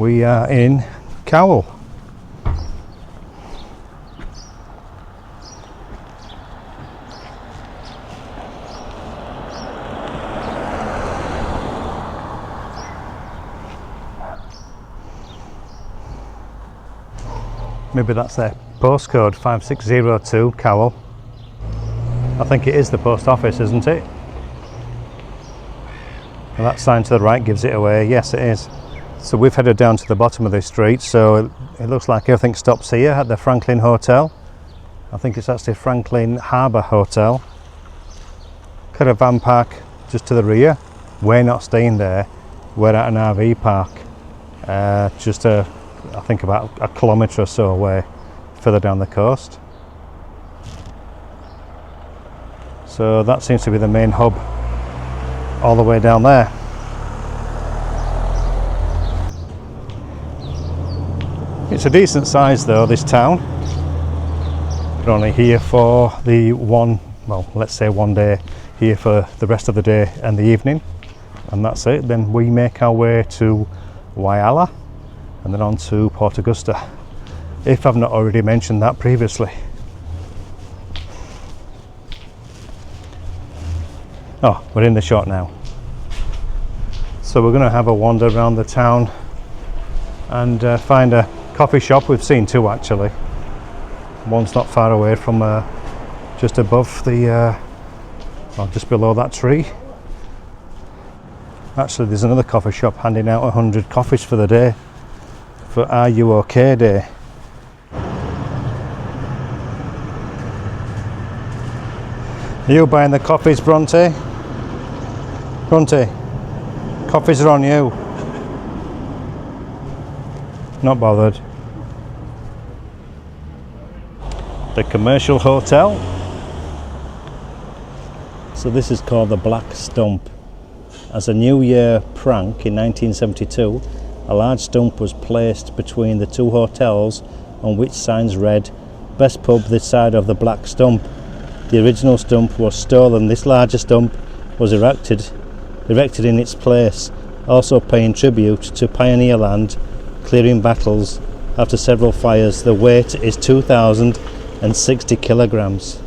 We are in Cowell. Maybe that's their postcode, 5602 Cowell. I think it is the post office, isn't it? Well, that sign to the right gives it away. Yes, it is. So we've headed down to the bottom of this street, so it looks like everything stops here at the Franklin Hotel. I think it's actually Franklin Harbour Hotel. Caravan park just to the rear. We're not staying there. We're at an RV park, just I think about a kilometre or so away, further down the coast. So that seems to be the main hub, all the way down there. It's a decent size though, this town. We're only here for the let's say one day, here for the rest of the day and the evening, and that's it. Then we make our way to Whyalla and then on to Port Augusta, if I've not already mentioned that previously. Oh, we're in the shot now. So we're going to have a wander around the town and find a coffee shop. We've seen two actually. One's not far away from just above the just below that tree. Actually, there's another coffee shop handing out 100 coffees for the day, for Are You OK Day. Are you buying the coffees, Bronte? Bronte, coffees are on you. Not bothered. The commercial hotel. So this is called the Black Stump. As a New Year prank in 1972, a large stump was placed between the two hotels on which signs read, "Best pub this side of the Black Stump." The original stump was stolen. This larger stump was erected in its place, also paying tribute to pioneer land, clearing battles after several fires. The weight is 2,060 kilograms.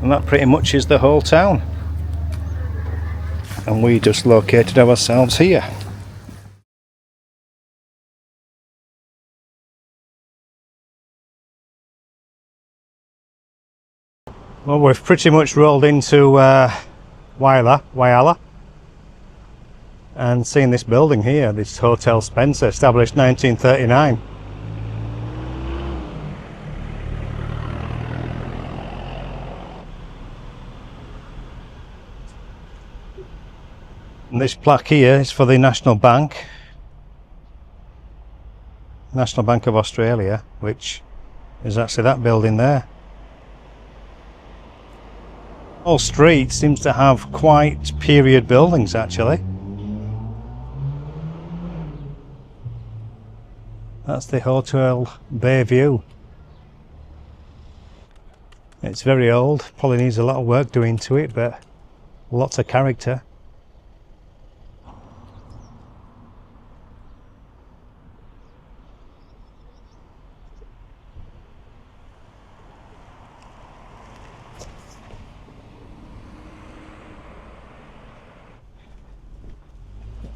And that pretty much is the whole town. And we just located ourselves here. Well, we've pretty much rolled into Whyalla, and seen this building here, this Hotel Spencer, established 1939. And this plaque here is for the National Bank of Australia, which is actually that building there. Whole street seems to have quite period buildings actually. That's the Hotel Bayview. It's very old, probably needs a lot of work doing to it, but lots of character.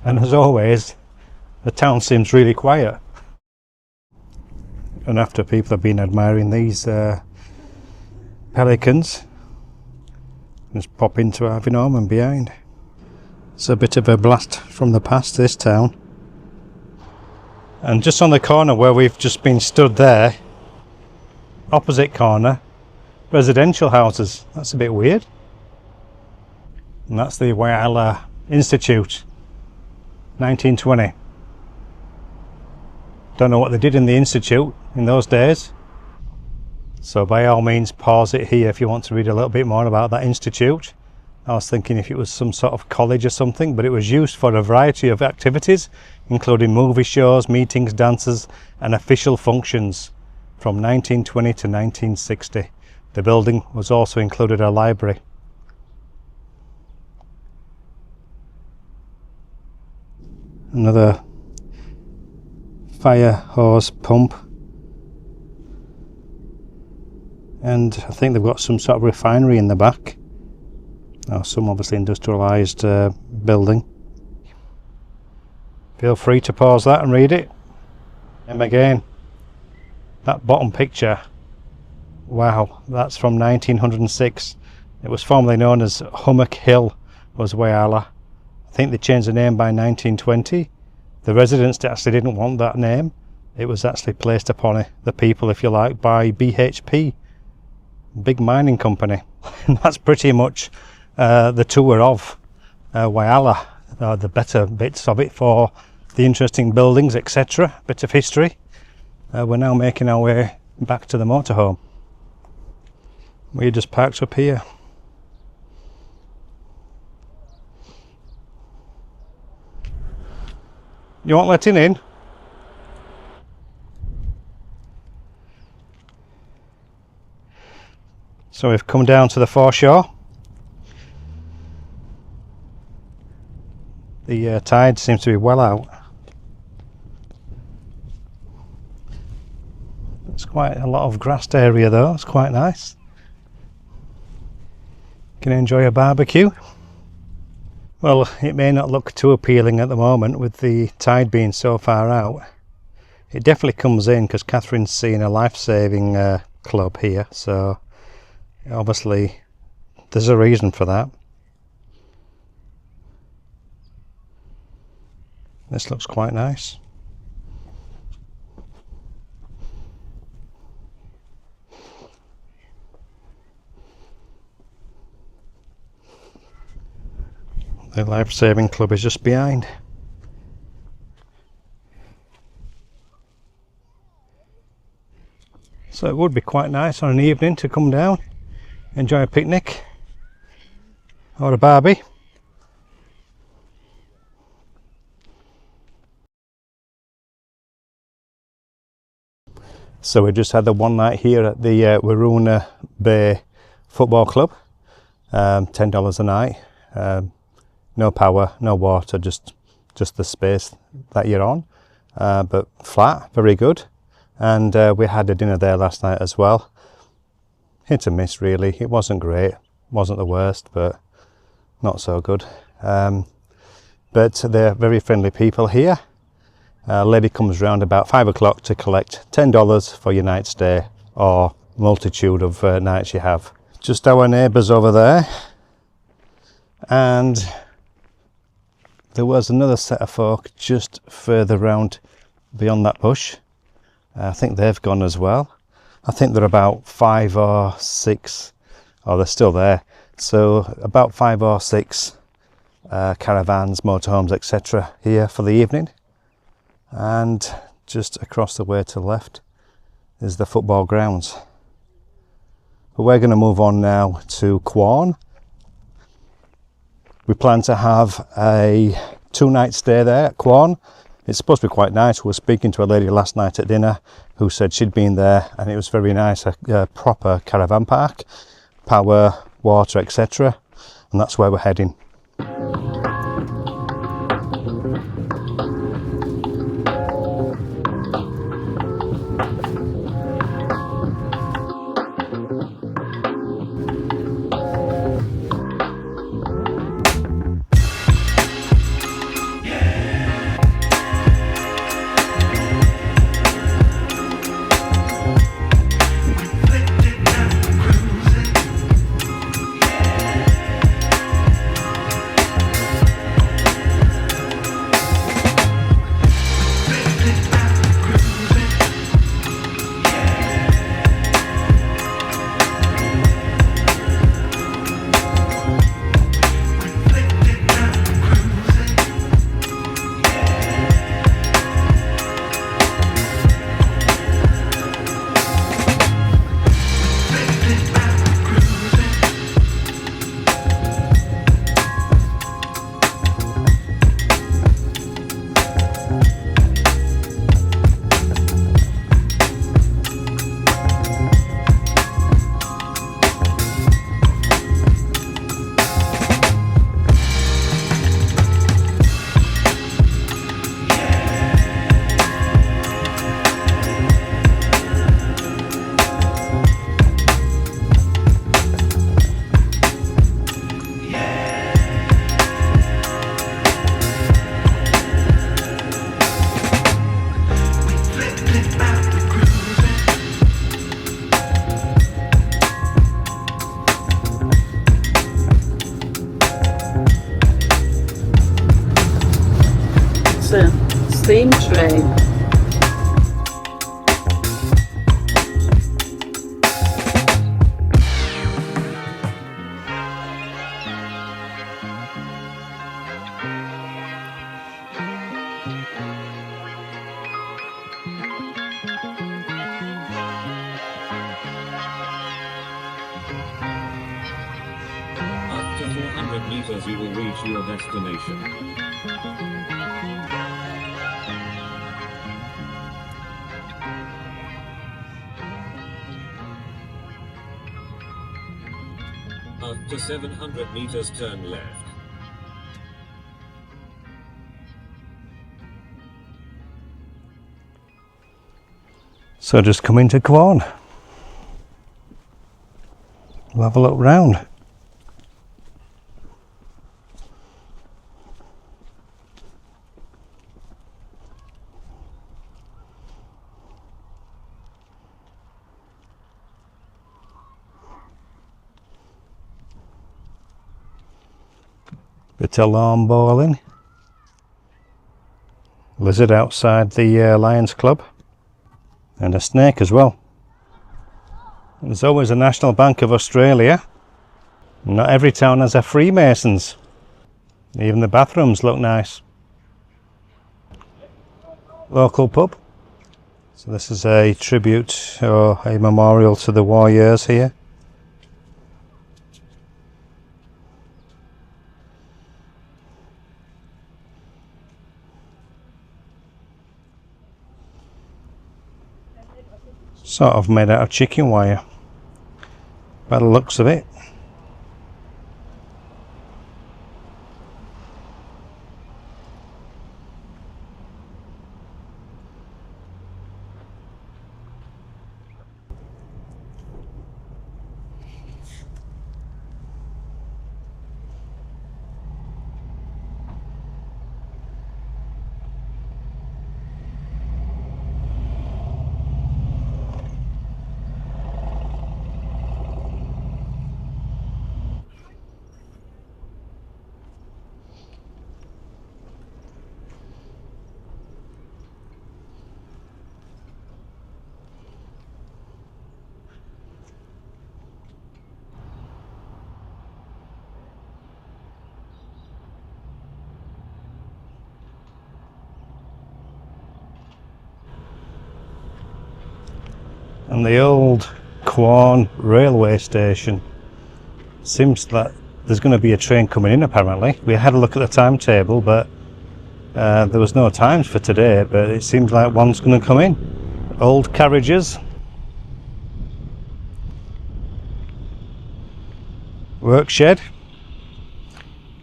And as always, the town seems really quiet. And after people have been admiring these pelicans, just pop into Harvey Norman behind. It's a bit of a blast from the past, this town. And just on the corner where we've just been stood there, opposite corner, residential houses. That's a bit weird. And that's the Whyalla Institute. 1920. Don't know what they did in the institute in those days, so by all means pause it here if you want to read a little bit more about that institute. I was thinking if it was some sort of college or something, but it was used for a variety of activities, including movie shows, meetings, dances, and official functions from 1920 to 1960. The building was also included a library. Another fire hose pump, and I think they've got some sort of refinery in the back, or some obviously industrialised building. Feel free to pause that and read it. And again, that bottom picture, wow, that's from 1906. It was formerly known as Hummock Hill, was Whyalla. I think they changed the name by 1920. The residents actually didn't want that name. It was actually placed upon the people, if you like, by BHP, big mining company. And that's pretty much the tour of Whyalla, the better bits of it for the interesting buildings, etc. Bit of history. We're now making our way back to the motorhome. We just parked up here. You want letting in? So we've come down to the foreshore. The tide seems to be well out. It's quite a lot of grassed area though, it's quite nice. Can enjoy a barbecue. Well, it may not look too appealing at the moment with the tide being so far out. It definitely comes in because Catherine's seeing a life-saving club here, so obviously there's a reason for that. This looks quite nice. The life-saving club is just behind. So it would be quite nice on an evening to come down, enjoy a picnic or a barbie. So we just had the one night here at the Whyalla Bay Football Club. $10 a night. No power, no water, just the space that you're on, but flat, very good. And we had a dinner there last night as well. Hit and miss really. It wasn't great, wasn't the worst, but not so good. But they're very friendly people here. A lady comes round about 5 o'clock to collect $10 for your night stay, or multitude of nights you have. Just our neighbours over there. And there was another set of folk just further round beyond that bush. I think they've gone as well. I think they're about 5 or 6, oh they're still there. So about 5 or 6 caravans, motorhomes, etc. here for the evening. And just across the way to the left is the football grounds. But we're going to move on now to Quorn. We plan to have a 2-night stay there at Quorn. It's supposed to be quite nice. We were speaking to a lady last night at dinner who said she'd been there and it was very nice, a proper caravan park, power, water, etc. And that's where we're heading. It's a steam train. After 400 meters you will reach your destination. After 700 meters turn left. So just come into Quorn. We'll have a look round. Bit of lawn bowling. Lizard outside the Lions Club. And a snake as well. There's always a National Bank of Australia. Not every town has a Freemasons. Even the bathrooms look nice. Local pub. So this is a tribute or a memorial to the war years here. Sort of made out of chicken wire, by the looks of it. And the old Quorn railway station. Seems that there's going to be a train coming in apparently. We had a look at the timetable, but there was no times for today, but it seems like one's going to come in. Old carriages. Work shed.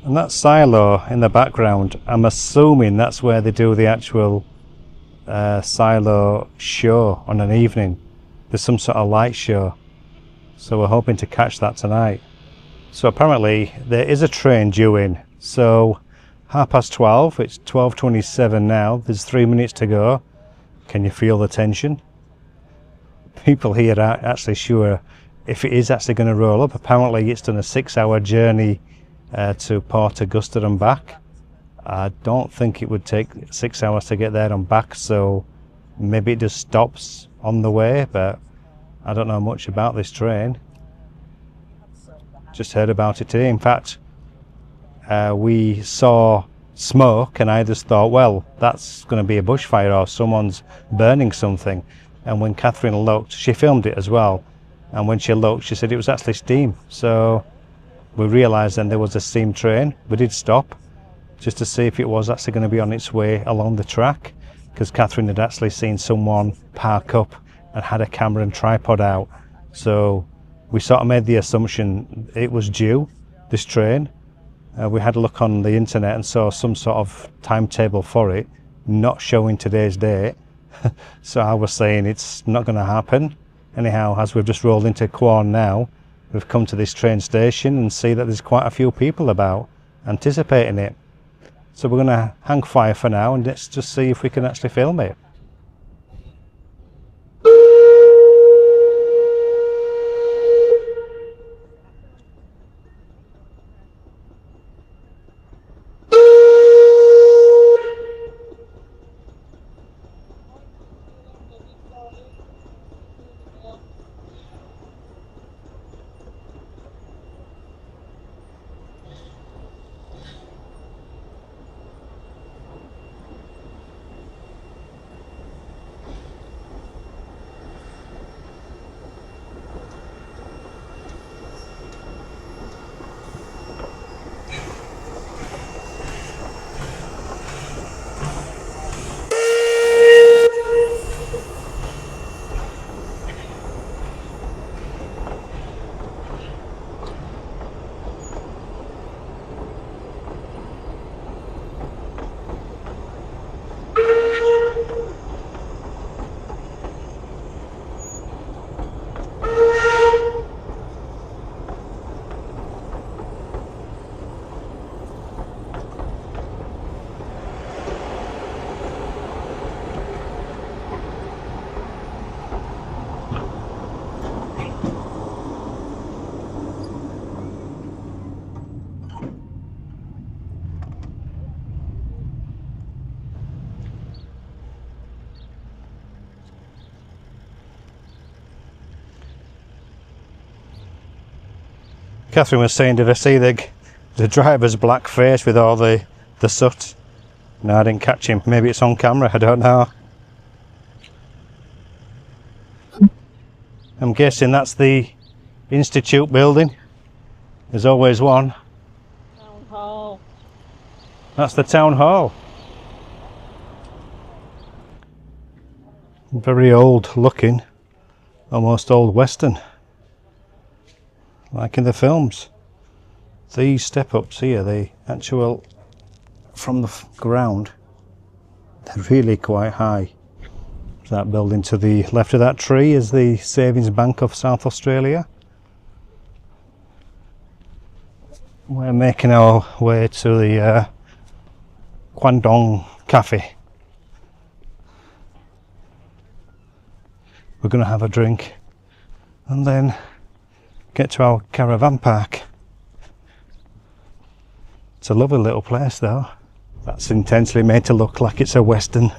And that silo in the background, I'm assuming that's where they do the actual silo show on an evening. There's some sort of light show, so we're hoping to catch that tonight. So apparently there is a train due in, so 12:30, it's 12:27 now, there's 3 minutes to go. Can you feel the tension? People here aren't actually sure if it is actually going to roll up. Apparently it's done a 6-hour journey to Port Augusta and back. I don't think it would take 6 hours to get there and back, so maybe it just stops on the way, but I don't know much about this train. Just heard about it today. In fact, we saw smoke and I just thought, well, that's going to be a bushfire or someone's burning something. And when Catherine looked, she filmed it as well, and when she looked she said it was actually steam. So we realised then there was a steam train. We did stop just to see if it was actually going to be on its way along the track, because Catherine had actually seen someone park up and had a camera and tripod out. So we sort of made the assumption it was due, this train. We had a look on the internet and saw some sort of timetable for it, not showing today's date. So I was saying it's not going to happen. Anyhow, as we've just rolled into Quorn now, we've come to this train station and see that there's quite a few people about anticipating it. So we're going to hang fire for now and let's just see if we can actually film it. Catherine was saying, did I see the driver's black face with all the soot? No, I didn't catch him. Maybe it's on camera, I don't know. I'm guessing that's the Institute building. There's always one. Town Hall. That's the town hall. Very old looking, almost old western, like in the films. These step ups here, the actual from the ground, they're really quite high. That building to the left of that tree is the Savings Bank of South Australia. We're making our way to the Quorn Cafe. We're going to have a drink and then get to our caravan park. It's a lovely little place though. That's intensely made to look like it's a western.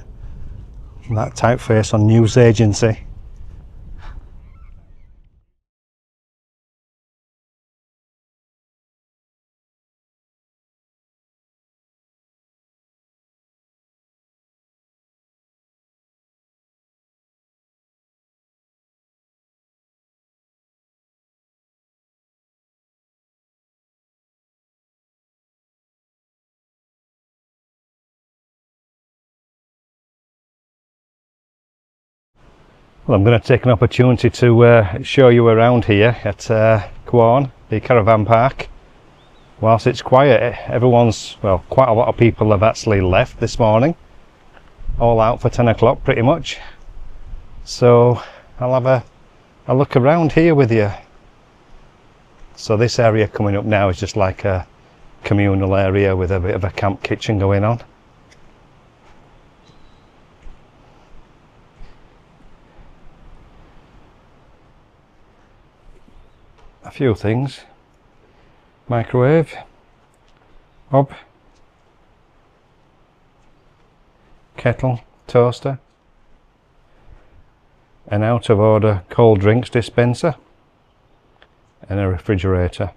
That typeface on news agency. Well, I'm going to take an opportunity to show you around here at Quorn, the caravan park. Whilst it's quiet, well, quite a lot of people have actually left this morning, all out for 10 o'clock pretty much. So I'll have a look around here with you. So this area coming up now is just like a communal area with a bit of a camp kitchen going on. A few things: microwave, hob, kettle, toaster, an out of order cold drinks dispenser, and a refrigerator.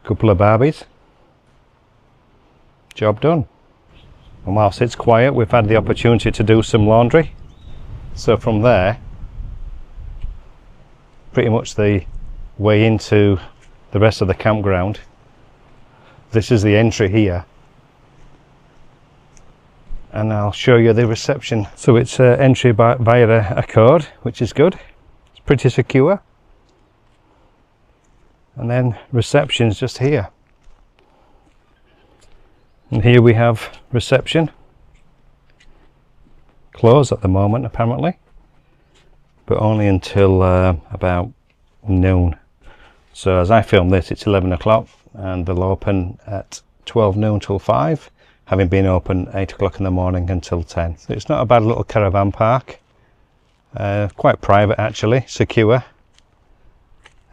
Couple of Barbies. Job done. And whilst it's quiet, we've had the opportunity to do some laundry. So from there, pretty much the way into the rest of the campground. This is the entry here, and I'll show you the reception. So it's entry via a code, which is good. It's pretty secure. And then reception's just here. And here we have reception. Closed at the moment apparently, but only until about noon. So as I film this, it's 11 o'clock and they'll open at 12 noon till 5, having been open 8 o'clock in the morning until 10. So it's not a bad little caravan park. Quite private actually, secure.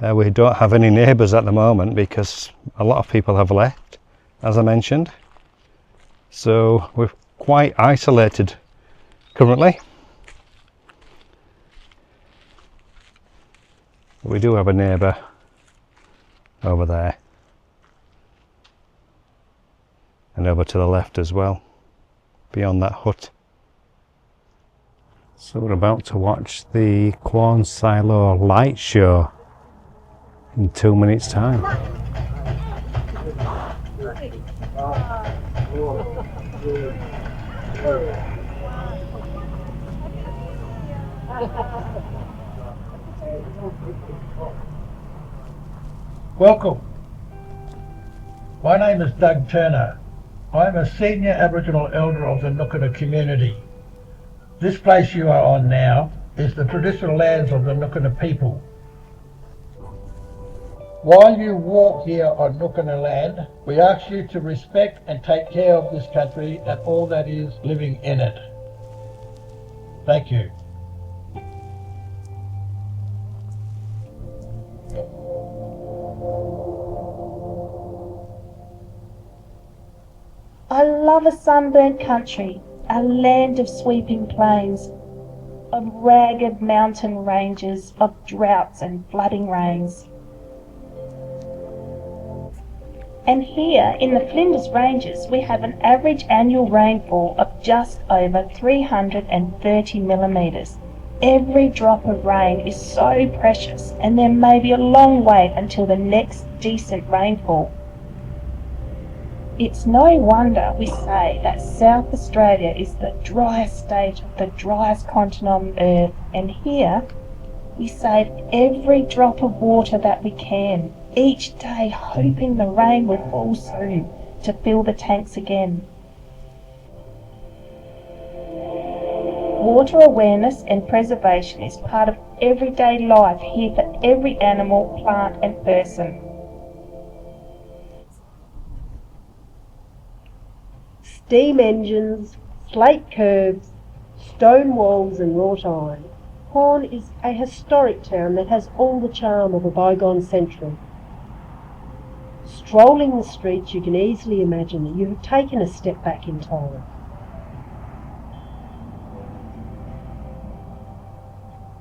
We don't have any neighbours at the moment because a lot of people have left, as I mentioned. So we're quite isolated currently. We do have a neighbour over there and over to the left as well, beyond that hut. So we're about to watch the Quorn Silo light show in 2 minutes time. Welcome. My name is Doug Turner. I'm a senior Aboriginal elder of the Nookana community. This place you are on now is the traditional lands of the Nookana people. While you walk here on Nookana land, we ask you to respect and take care of this country and all that is living in it. Thank you. I love a sunburnt country, a land of sweeping plains. of ragged mountain ranges of droughts and flooding rains. And here in the Flinders Ranges we have an average annual rainfall of just over 330 millimetres. Every drop of rain is so precious, and there may be a long wait until the next decent rainfall. It's no wonder we say that South Australia is the driest state of the driest continent on Earth, and here we save every drop of water that we can, each day hoping the rain will fall soon to fill the tanks again. Water awareness and preservation is part of everyday life here for every animal, plant and person. Steam engines, slate curbs, stone walls and wrought iron. Quorn is a historic town that has all the charm of a bygone century. Strolling the streets, you can easily imagine that you have taken a step back in time.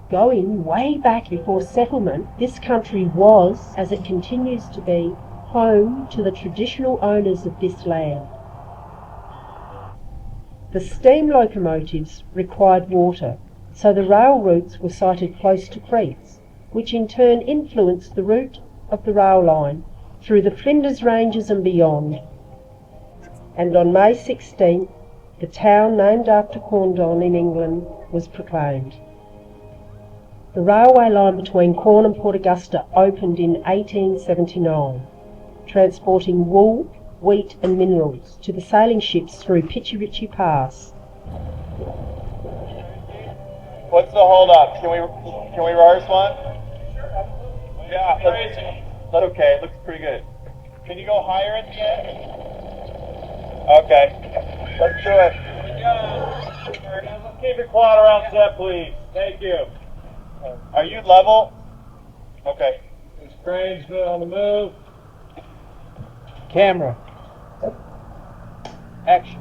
Going way back before settlement, this country was, as it continues to be, home to the traditional owners of this land. The steam locomotives required water, so the rail routes were sited close to creeks, which in turn influenced the route of the rail line through the Flinders Ranges and beyond. And on May 16th, the town named after Quorn in England was proclaimed. The railway line between Quorn and Port Augusta opened in 1879, transporting wool, wheat and minerals to the sailing ships through Pitchy Ritchie Pass. What's the hold up? Can we rehearse one? Yeah, that's okay. It looks pretty good. Can you go higher at the end? Okay, let's do it. Keep your quad around set, please. Thank you. Are you level? Okay. This crane's on the move. Camera. Action.